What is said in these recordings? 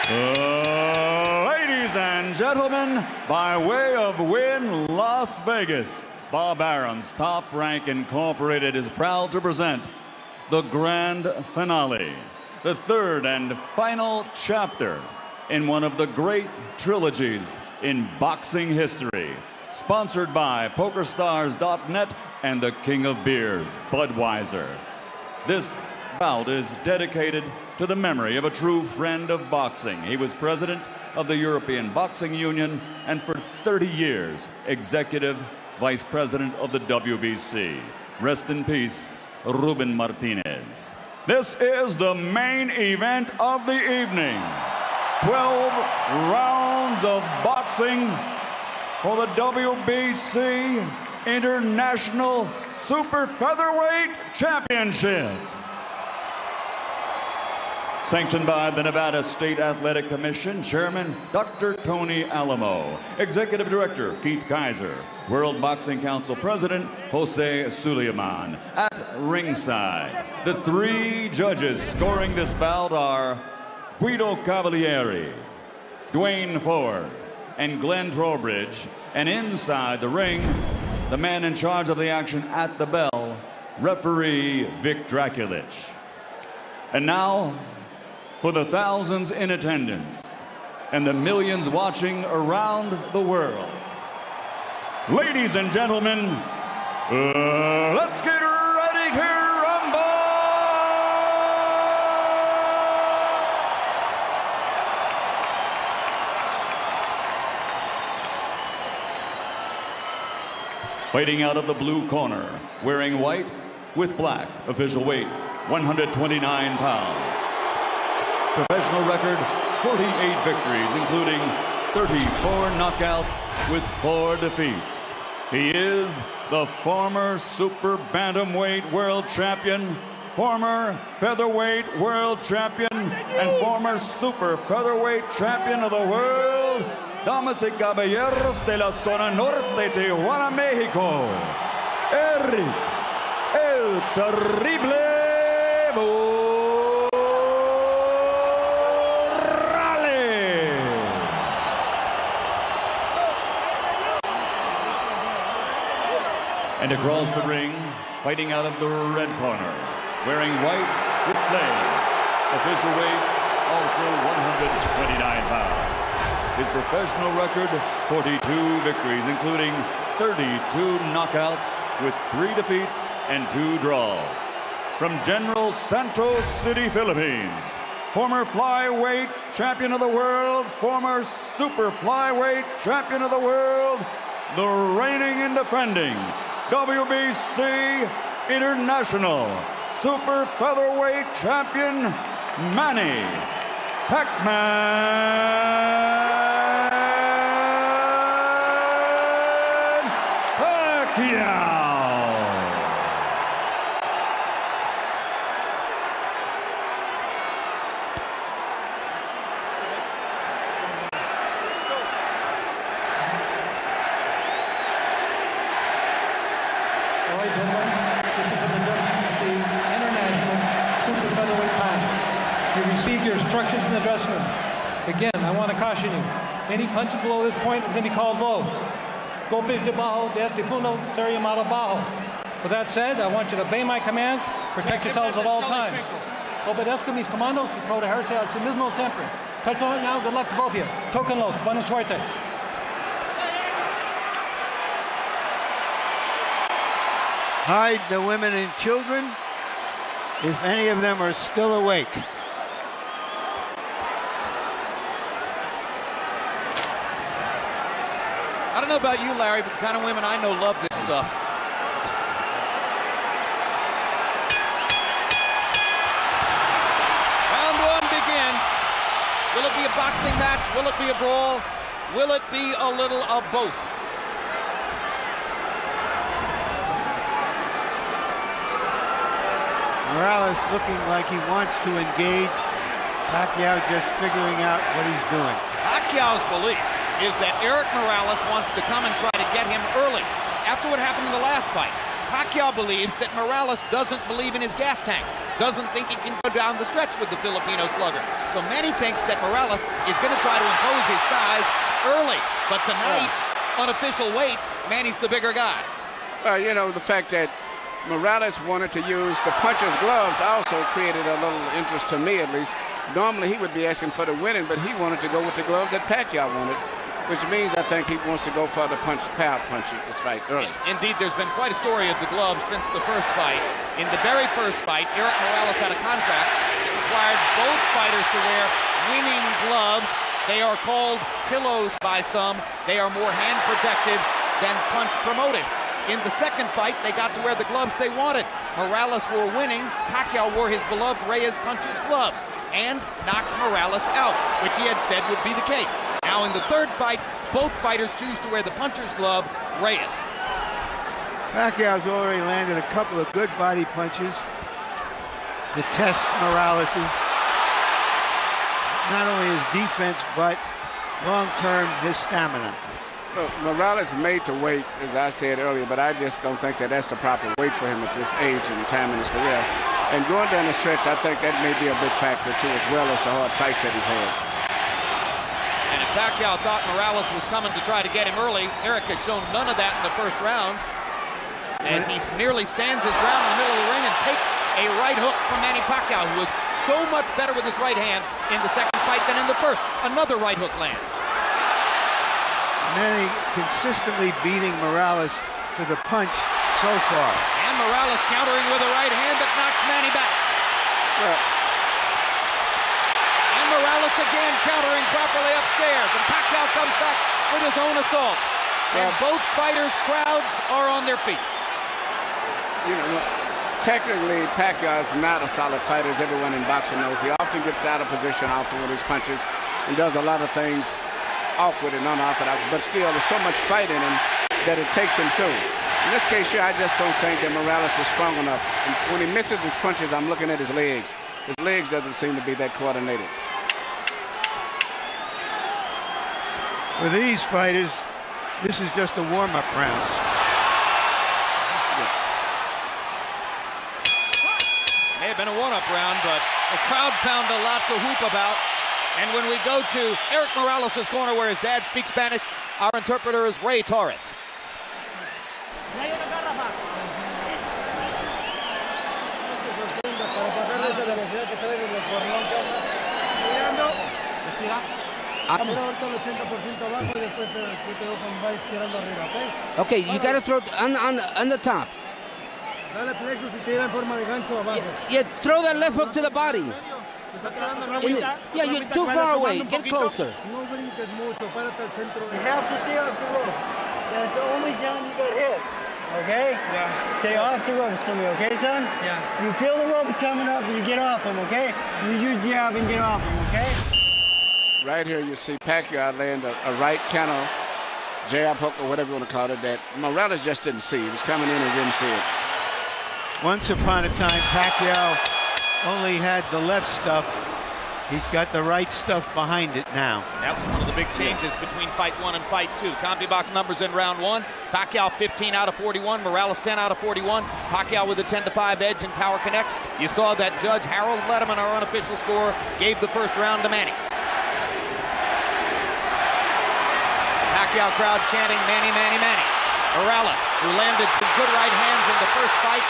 Ladies and gentlemen, by way of Wynn, Las Vegas, Bob Arum's Top Rank Incorporated is proud to present the grand finale, the third and final chapter in one of the great trilogies in boxing history, sponsored by PokerStars.net and the King of Beers, Budweiser. This bout is dedicated to the memory of a true friend of boxing. He was president of the European Boxing Union and for 30 years, executive vice president of the WBC. Rest in peace, Ruben Martinez. This is the main event of the evening. 12 rounds of boxing for the WBC International Super Featherweight Championship. Sanctioned by the Nevada State Athletic Commission, Chairman Dr. Tony Alamo, Executive Director Keith Kaiser, World Boxing Council President Jose Suleiman. At ringside, the three judges scoring this bout are Guido Cavalieri, Dwayne Ford, and Glenn Trowbridge. And inside the ring, the man in charge of the action at the bell, referee Vic Draculich. And now, for the thousands in attendance and the millions watching around the world, ladies and gentlemen, let's get ready to rumble! Fighting out of the blue corner, wearing white with black, official weight 129 pounds. Professional record, 48 victories, including 34 knockouts with 4 defeats. He is the former super bantamweight world champion, former featherweight world champion, and former super featherweight champion of the world, damas y caballeros de la zona norte, Tijuana, Mexico, Erik, el terrible And across the ring, fighting out of the red corner, wearing white with flame, official weight also 129 pounds. His professional record, 42 victories, including 32 knockouts with 3 defeats and 2 draws. From General Santos City, Philippines, former flyweight champion of the world, former super flyweight champion of the world, the reigning and defending WBC International Super Featherweight Champion, Manny Pacquiao. All right, gentlemen, this is for the WBC International Super Featherweight Title. You received your instructions in the dressing room. Again, I want to caution you. Any punches below this point are going to be called low. Golpes de bajo, de este punto, ser llamado bajo. With that said, I want you to obey my commands, protect yourselves at all times. Obedezco mis comandos y protegerse a sí mismo siempre. Touch on it now, good luck to both of you. Tóquenlos, buena suerte. Hide the women and children, if any of them are still awake. I don't know about you, Larry, but the kind of women I know love this stuff. Round 1 begins. Will it be a boxing match? Will it be a brawl? Will it be a little of both? Morales looking like he wants to engage. Pacquiao just figuring out what he's doing. Pacquiao's belief is that Erik Morales wants to come and try to get him early. After what happened in the last fight, Pacquiao believes that Morales doesn't believe in his gas tank. doesn't think he can go down the stretch with the Filipino slugger. So Manny thinks that Morales is going to try to impose his size early. But tonight, unofficial weights, Manny's the bigger guy. You know, the fact that Morales wanted to use the puncher's gloves also created a little interest to me, at least. Normally, he would be asking for the winning, but he wanted to go with the gloves that Pacquiao wanted, which means I think he wants to go for the power punch this fight early. Indeed, there's been quite a story of the gloves since the first fight. In the very first fight, Erik Morales had a contract that required both fighters to wear winning gloves. They are called pillows by some. They are more hand protective than punch promoted. In the second fight, they got to wear the gloves they wanted. Morales wore winning. Pacquiao wore his beloved Reyes puncher's gloves and knocked Morales out, which he had said would be the case. Now in the third fight, both fighters choose to wear the puncher's glove, Reyes. Pacquiao's already landed a couple of good body punches to test Morales's, not only his defense, but long-term his stamina. Look, Morales made to wait, as I said earlier, but I just don't think that that's the proper weight for him at this age and time in his career. And going down the stretch, I think that may be a big factor too, as well as the hard fights that he's had. And if Pacquiao thought Morales was coming to try to get him early, Erik has shown none of that in the first round, as he merely stands his ground in the middle of the ring and takes a right hook from Manny Pacquiao, who was so much better with his right hand in the second fight than in the first. Another right hook lands. Manny consistently beating Morales to the punch so far. And Morales countering with a right hand that knocks Manny back. And Morales again countering properly upstairs. And Pacquiao comes back with his own assault. And both fighters' crowds are on their feet. You know, technically, Pacquiao is not a solid fighter, as everyone in boxing knows. He often gets out of position often with his punches and does a lot of things awkward and unorthodox, but still there's so much fight in him that it takes him through. In this case here, I just don't think that Morales is strong enough. And when he misses his punches, I'm looking at his legs. His legs doesn't seem to be that coordinated. For these fighters, this is just a warm-up round. May have been a one-up round, but the crowd found a lot to whoop about. And when we go to Erik Morales' corner, where his dad speaks Spanish, our interpreter is Ray Torres. Okay, you got to throw on the top. Yeah, throw that left hook to the body. Yeah, you're too far away. Get closer. You have to stay off the ropes. That's the only time you get hit. Okay? Yeah. Stay off the ropes for me, okay, son? Yeah. You feel the ropes coming up and you get off them, okay? Use your jab and get off them, okay? Right here, you see Pacquiao land a right counter jab hook, or whatever you want to call it, that Morales just didn't see. He was coming in and didn't see it. Once upon a time, Pacquiao only had the left stuff. He's got the right stuff behind it now. That was one of the big changes between fight one and fight two. CompuBox numbers in round one. Pacquiao 15 out of 41, Morales 10 out of 41. Pacquiao with a 10-5 edge in Power Connects. You saw that Judge Harold Letterman, our unofficial score, gave the first round to Manny. Pacquiao crowd chanting, Manny, Manny, Manny. Morales, who landed some good right hands in the first fight,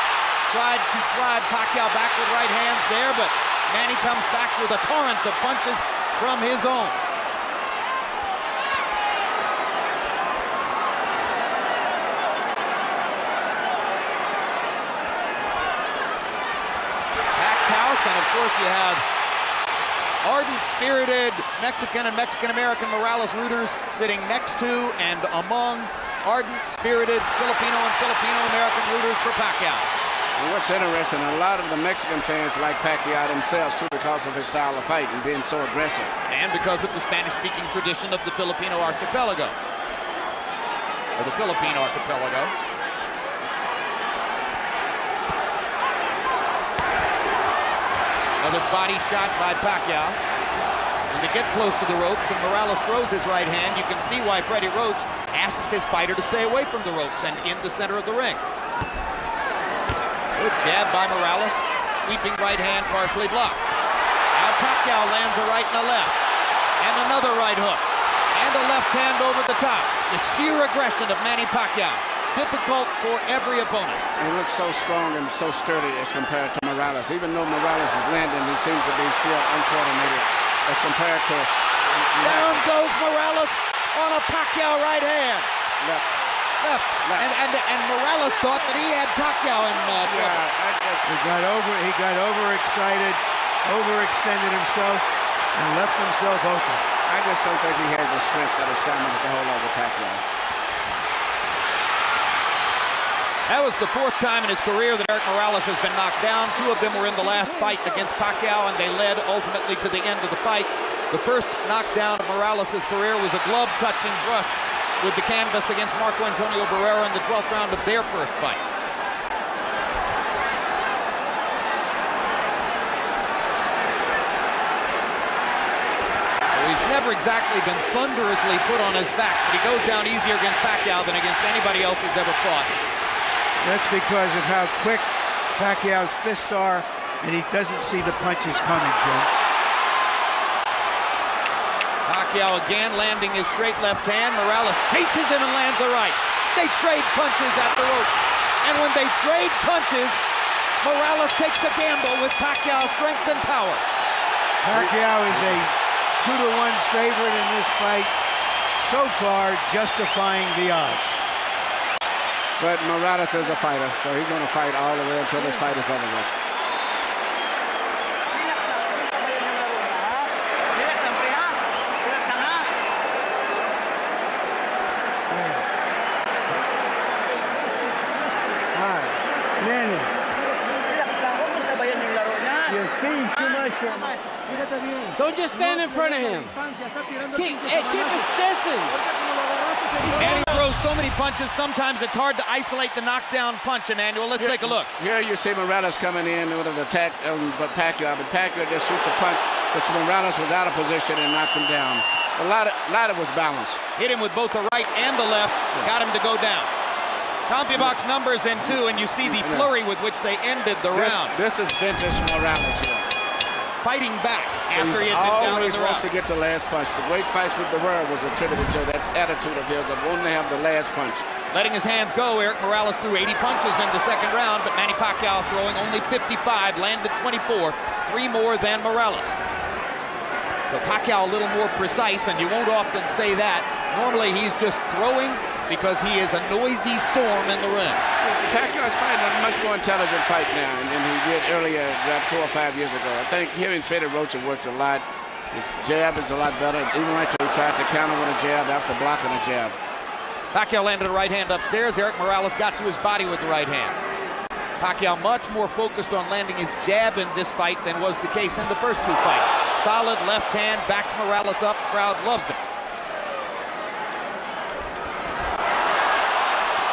tried to drive Pacquiao back with right hands there, but Manny comes back with a torrent of punches from his own. Packed house, and of course you have ardent, spirited Mexican and Mexican-American Morales rooters sitting next to and among ardent, spirited Filipino and Filipino-American rooters for Pacquiao. And what's interesting, a lot of the Mexican fans like Pacquiao themselves too, because of his style of fight and being so aggressive. And because of the Spanish-speaking tradition of the Filipino archipelago. Or the Philippine archipelago. Another body shot by Pacquiao. When they get close to the ropes and Morales throws his right hand, you can see why Freddie Roach asks his fighter to stay away from the ropes and in the center of the ring. Good jab by Morales. sweeping right hand partially blocked. Now Pacquiao lands a right and a left. And another right hook. And a left hand over the top. The sheer aggression of Manny Pacquiao. Difficult for every opponent. He looks so strong and so sturdy as compared to Morales. Even though Morales is landing, he seems to be still uncoordinated as compared to... Down goes Morales on a Pacquiao right hand. Left. And Morales thought that he had Pacquiao in trouble. He got overexcited, overextended himself, and left himself open. I just don't think he has the strength or the stamina to hold over Pacquiao. That was the fourth time in his career that Erik Morales has been knocked down. Two of them were in the last fight against Pacquiao, and they led ultimately to the end of the fight. The first knockdown of Morales' career was a glove-touching brush with the canvas against Marco Antonio Barrera in the 12th round of their first fight. He's never exactly been thunderously put on his back, but he goes down easier against Pacquiao than against anybody else he's ever fought. That's because of how quick Pacquiao's fists are, and he doesn't see the punches coming, Jim. Pacquiao again landing his straight left hand. Morales chases him and lands a right. They trade punches at the rope. And when they trade punches, Morales takes a gamble with Pacquiao's strength and power. Pacquiao is a 2-to-1 favorite in this fight, so far justifying the odds. But Morales is a fighter, so he's going to fight all the way until this fight is over with. Manny. Your speed's too much for me. Don't just stand in front of him. Keep his distance. And he throws so many punches, sometimes it's hard to isolate the knockdown punch, Emmanuel. Let's take a look. Here you see Morales coming in with an attack but Pacquiao just shoots a punch, which Morales was out of position and knocked him down. A lot of was balanced. Hit him with both the right and the left, got him to go down. CompuBox numbers in 2, and you see the flurry with which they ended the round. This is vintage Morales here. Fighting back after he had been down in the round. He's always wants to get the last punch. The great fights with Barrera was attributed to that attitude of his of wanting to have the last punch. Letting his hands go, Erik Morales threw 80 punches in the second round, but Manny Pacquiao throwing only 55, landed 24, 3 more than Morales. So Pacquiao a little more precise, and you won't often say that. Normally he's just throwing because he is a noisy storm in the ring. Pacquiao is fighting a much more intelligent fight now than he did earlier, about 4 or 5 years ago. I think him and Freddie Rocha worked a lot. His jab is a lot better. Even right there, he tried to counter with a jab after blocking a jab. Pacquiao landed a right hand upstairs. Erik Morales got to his body with the right hand. Pacquiao much more focused on landing his jab in this fight than was the case in the first 2 fights. Solid left hand, backs Morales up, crowd loves it.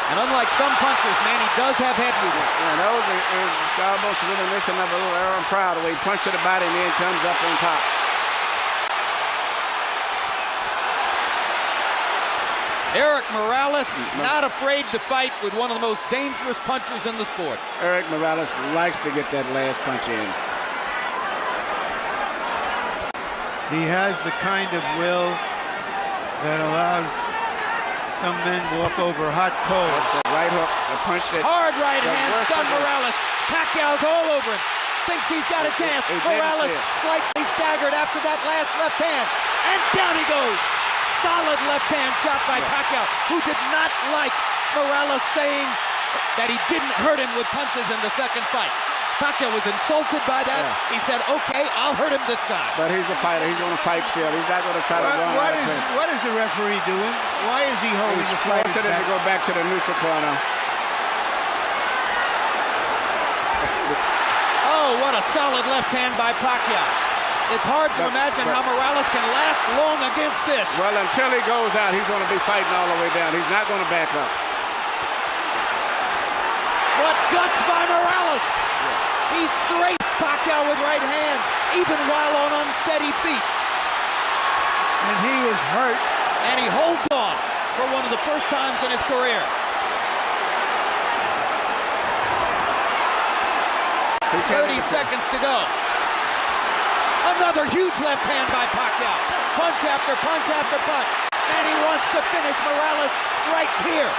And unlike some punchers, Manny does have head movement. Yeah, those is almost reminiscent of a little Aaron Proud, where he punches the body and then comes up on top. Erik Morales, not afraid to fight with one of the most dangerous punchers in the sport. Erik Morales likes to get that last punch in. He has the kind of will that allows some men walk over hot coals. The right hook, the punch that... Hard right hand, stunned Morales. Pacquiao's all over him. Thinks he's got a chance. Morales slightly staggered after that last left hand. And down he goes. Solid left hand shot by Pacquiao, who did not like Morales saying that he didn't hurt him with punches in the second fight. Pacquiao was insulted by that. Yeah. He said, okay, I'll hurt him this time. But he's a fighter. He's going to fight still. He's not going to try to run out of place. What is the referee doing? Why is he holding the fight? He's forcing him to go back to the neutral corner. Oh, what a solid left hand by Pacquiao. It's hard to imagine how Morales can last long against this. Well, until he goes out, he's going to be fighting all the way down. He's not going to back up. What guts by Morales! Yes. He strafes Pacquiao with right hands, even while on unsteady feet. And he is hurt. And he holds on for one of the first times in his career. 30 seconds to go. Another huge left hand by Pacquiao. Punch after punch after punch. And he wants to finish Morales right here.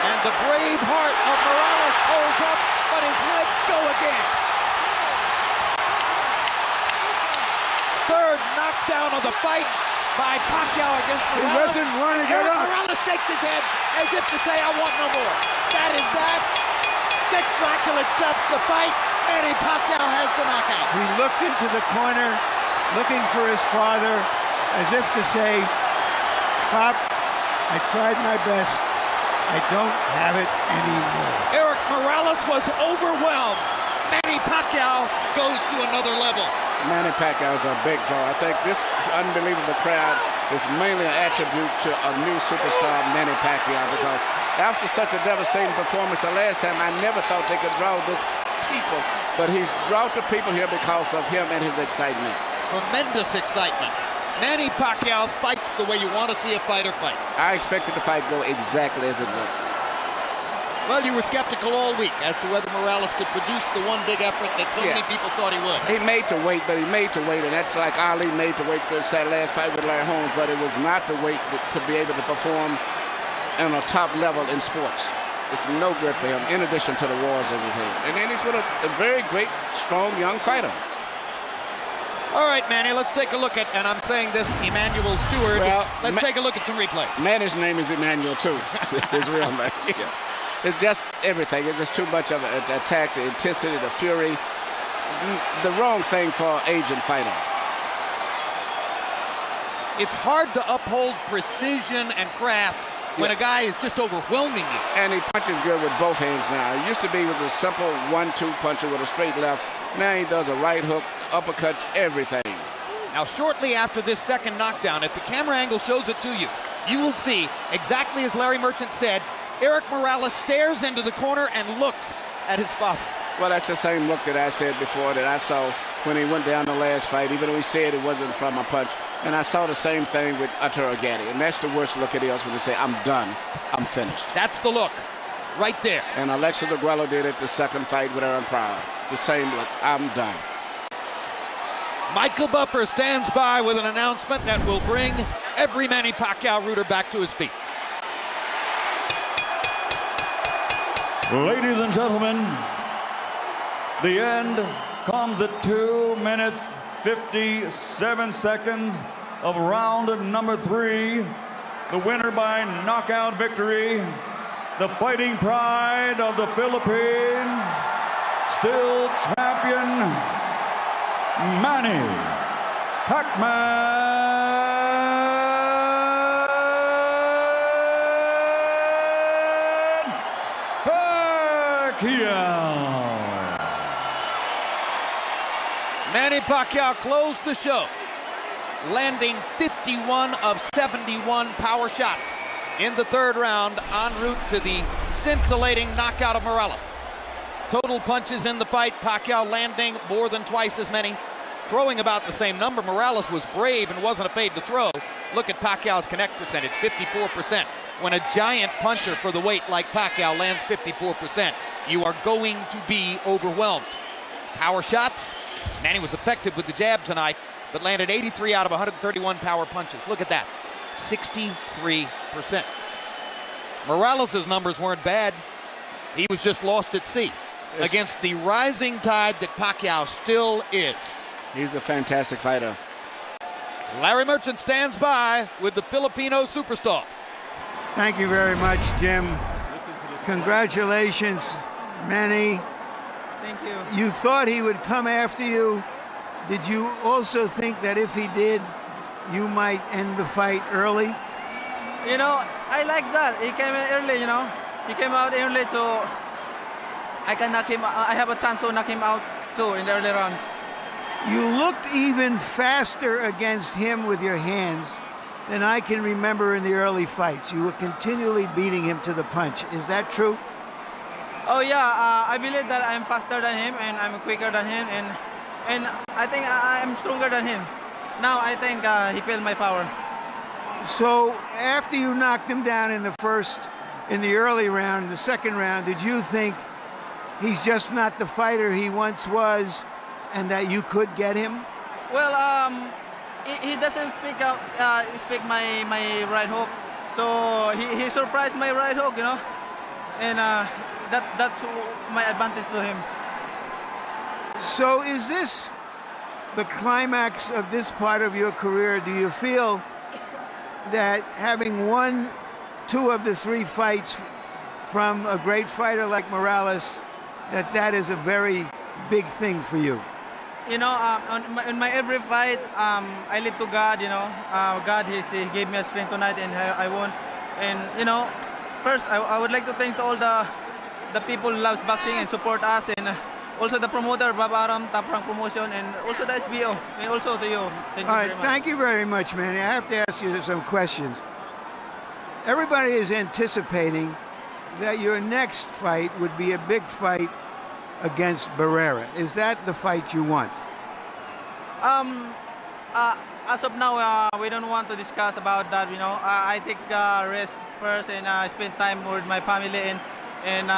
And the brave heart of Morales holds up, but his legs go again. Third knockdown of the fight by Pacquiao against Morales. He doesn't want to get up. Morales shakes his head as if to say, I want no more. That is that. Dick Draculich stops the fight. Manny Pacquiao has the knockout. He looked into the corner, looking for his father, as if to say, Pop, I tried my best. I don't have it anymore. Erik Morales was overwhelmed. Manny Pacquiao goes to another level. Manny Pacquiao is a big draw. I think this unbelievable crowd is mainly an attribute to a new superstar, Manny Pacquiao, because after such a devastating performance the last time, I never thought they could draw this people, but he's brought the people here because of him and his excitement. Tremendous excitement. Manny Pacquiao fights the way you want to see a fighter fight. I expected the fight to go exactly as it would. Well, you were skeptical all week as to whether Morales could produce the one big effort that so many people thought he would. He made to wait, but he made to wait, and that's like Ali made to wait for his last fight with Larry Holmes, but it was not to wait to be able to perform on a top level in sports. It's no good for him, in addition to the wars as his head. And then he's with a very great, strong, young fighter. All right, Manny, let's take a look at, and I'm saying this, Emmanuel Stewart. Well, let's take a look at some replays. Manny's name is Emmanuel, too. His real name. Yeah. It's just everything. It's just too much of an attack, the intensity, the fury. The wrong thing for an aging fighter. It's hard to uphold precision and craft when a guy is just overwhelming you. And he punches good with both hands now. It used to be with a simple 1-2 puncher with a straight left. Now he does a right hook, uppercuts, everything. Now, shortly after this second knockdown, if the camera angle shows it to you, you will see, exactly as Larry Merchant said, Erik Morales stares into the corner and looks at his father. Well, that's the same look that I said before that I saw when he went down the last fight, even though he said it wasn't from a punch. And I saw the same thing with Arturo Gatti. And that's the worst look it is when they say, I'm done, I'm finished. That's the look, right there. And Alexis Aguero did it the second fight with Aaron Pryor. The same look, I'm done. Michael Buffer stands by with an announcement that will bring every Manny Pacquiao rooter back to his feet. Ladies and gentlemen, the end comes at 2 minutes 57 seconds of round number 3. The winner by knockout victory, the fighting pride of the Philippines, still champion, Manny Pacquiao. Manny Pacquiao closed the show, landing 51 of 71 power shots in the third round, en route to the scintillating knockout of Morales. Total punches in the fight, Pacquiao landing more than twice as many, throwing about the same number. Morales was brave and wasn't afraid to throw. Look at Pacquiao's connect percentage, 54%. When a giant puncher for the weight like Pacquiao lands 54%, you are going to be overwhelmed. Power shots, Manny was effective with the jab tonight, but landed 83 out of 131 power punches. Look at that, 63%. Morales' numbers weren't bad. He was just lost at sea against the rising tide that Pacquiao still is. He's a fantastic fighter. Larry Merchant stands by with the Filipino superstar. Thank you very much, Jim. Congratulations, Manny. Thank you. You thought he would come after you. Did you also think that if he did, you might end the fight early? You know, I like that. He came in early, you know. He came out early, so I can knock him. I have a chance to knock him out too in the early rounds. You looked even faster against him with your hands than I can remember in the early fights. You were continually beating him to the punch. Is that true? Oh yeah, I believe that I'm faster than him and I'm quicker than him, and I think I'm stronger than him. Now I think he felt my power. So after you knocked him down in the first in the early round, the second round, did you think he's just not the fighter he once was and that you could get him? Well, he doesn't speak out, speak my right hook, so he surprised my right hook, you know, and that's my advantage to him. So is this the climax of this part of your career? Do you feel that having won 2 of the 3 fights from a great fighter like Morales, that is a very big thing for you? You know, in my every fight, I lead to God, you know. God, he gave me a strength tonight and I won. And, you know, first, I would like to thank to all the people who loves boxing and support us, and also the promoter, Bob Aram, Top Rank Promotion, and also the HBO, and also to you. Thank you very much. Thank you very much, Manny. I have to ask you some questions. Everybody is anticipating that your next fight would be a big fight against Barrera. Is that the fight you want? As of now, we don't want to discuss about that. You know, I take rest first and spend time with my family and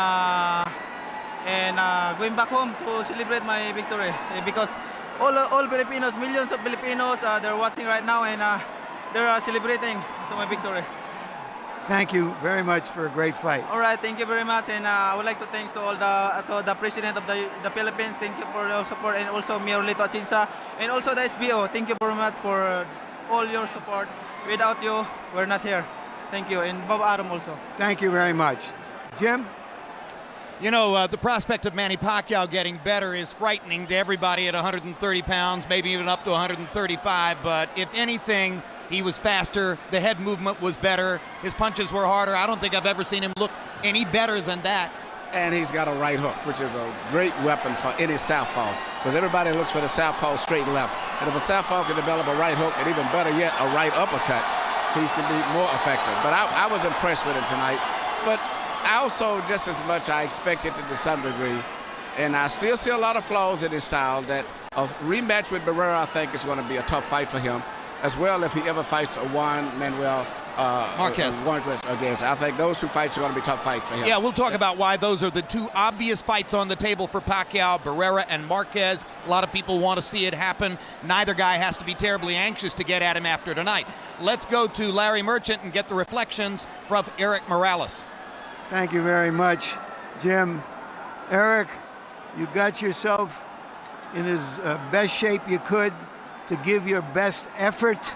going back home to celebrate my victory, because all Filipinos, millions of Filipinos, they're watching right now and they're celebrating to my victory. Thank you very much for a great fight. All right, thank you very much, and I would like to thank to all the president of the Philippines. Thank you for your support, and also Mayor Lito Atienza, and also the SBO. Thank you very much for all your support. Without you, we're not here. Thank you, and Bob Aram also. Thank you very much. Jim? You know, the prospect of Manny Pacquiao getting better is frightening to everybody at 130 pounds, maybe even up to 135, but if anything, he was faster, the head movement was better, his punches were harder. I don't think I've ever seen him look any better than that. And he's got a right hook, which is a great weapon for any southpaw, because everybody looks for the southpaw straight and left. And if a southpaw can develop a right hook, and even better yet, a right uppercut, he's going to be more effective. But I was impressed with him tonight. But I also, just as much, I expected it to some degree. And I still see a lot of flaws in his style. That a rematch with Barrera, I think, is going to be a tough fight for him, as well if he ever fights a Juan Manuel Marquez against. I think those 2 fights are going to be tough fights for him. Yeah, we'll talk about why those are the 2 obvious fights on the table for Pacquiao, Barrera and Marquez. A lot of people want to see it happen. Neither guy has to be terribly anxious to get at him after tonight. Let's go to Larry Merchant and get the reflections from Erik Morales. Thank you very much, Jim. Erik, you got yourself in as best shape you could to give your best effort.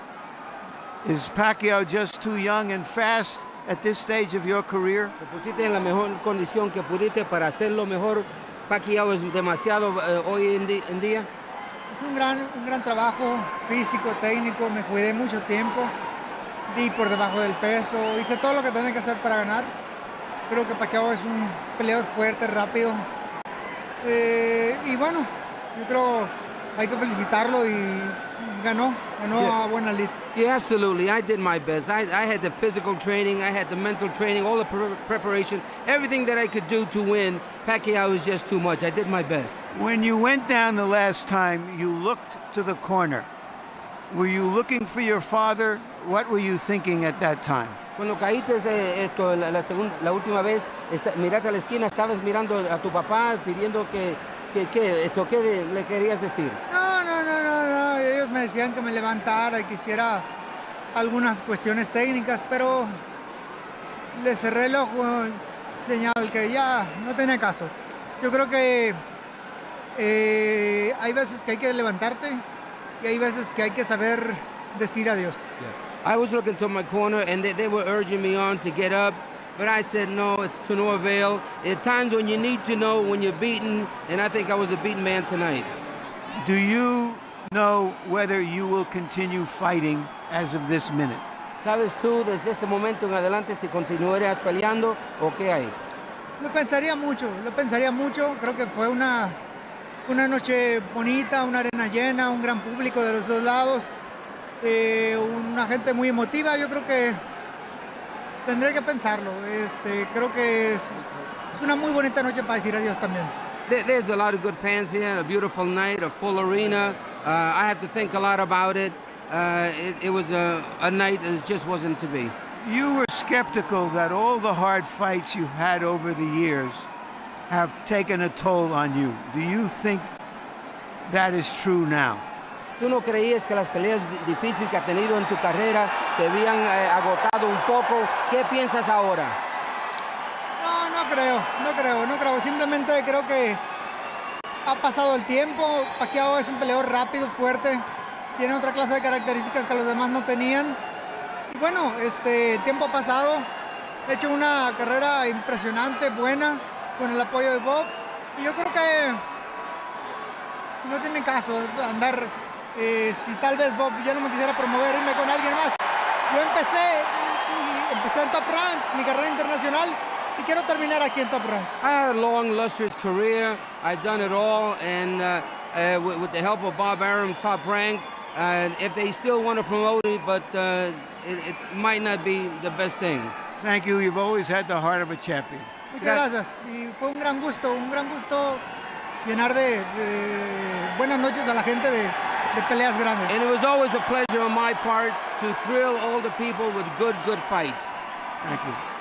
Is Pacquiao just too young and fast at this stage of your career? Te pusiste en la mejor condición que pudiste para hacerlo mejor. Pacquiao es demasiado hoy en día. Es un gran trabajo físico, técnico. Me cuidé mucho tiempo. Di por debajo del peso. Hice todo lo que tenía que hacer para ganar. Creo que Pacquiao es un peleador fuerte, rápido. Y bueno, yo creo hay que felicitarlo y ganó a buena lid. Yeah, absolutely. I did my best. I had the physical training, I had the mental training, all the preparation, everything that I could do to win. Pacquiao was just too much. I did my best. When you went down the last time, you looked to the corner. Were you looking for your father? What were you thinking at that time? Cuando caíste la última vez, miraste a la esquina, estabas mirando a tu papá pidiendo ¿qué le querías decir? No. Ellos me decían que me levantara y que hiciera algunas cuestiones técnicas, pero le cerré el ojo, señal que ya no tenía caso. Yo creo que hay veces que hay que levantarte y hay veces que hay que saber decir adiós. Yeah. I was looking to my corner and they were urging me on to get up, but I said no, it's to no avail. At times when you need to know when you're beaten, and I think I was a beaten man tonight. Do you know whether you will continue fighting as of this minute? ¿Sabes tú desde este momento en adelante si continuarías peleando o qué hay? Lo pensaría mucho. Creo que fue una noche bonita, una arena llena, un gran público de los 2 lados, una gente muy emotiva. Yo creo que tendré que pensarlo. Creo que es una muy bonita noche para decir adiós también. There's a lot of good fans here, a beautiful night, a full arena. I have to think a lot about it. It was a night that just wasn't to be. You were skeptical that all the hard fights you've had over the years have taken a toll on you. Do you think that is true now? ¿Tú no creías que las peleas difíciles que has tenido en tu carrera te habían agotado un poco? ¿Qué piensas ahora? No creo. Simplemente creo que ha pasado el tiempo. Pacquiao es un peleador rápido, fuerte. Tiene otra clase de características que los demás no tenían. Y bueno, el tiempo ha pasado. He hecho una carrera impresionante, buena, con el apoyo de Bob. Y yo creo que no tiene caso andar, si tal vez Bob ya no me quisiera promover, irme con alguien más. Yo empecé en Top Rank, mi carrera internacional, y quiero terminar aquí en Top Rank. I had a long, illustrious career. I've done it all, and with the help of Bob Arum, Top Rank, if they still want to promote it, but it might not be the best thing. Thank you. You've always had the heart of a champion. Muchas gracias. Y fue un gran gusto llenar de buenas noches a la gente de peleas grandes. And it was always a pleasure on my part to thrill all the people with good fights. Thank you.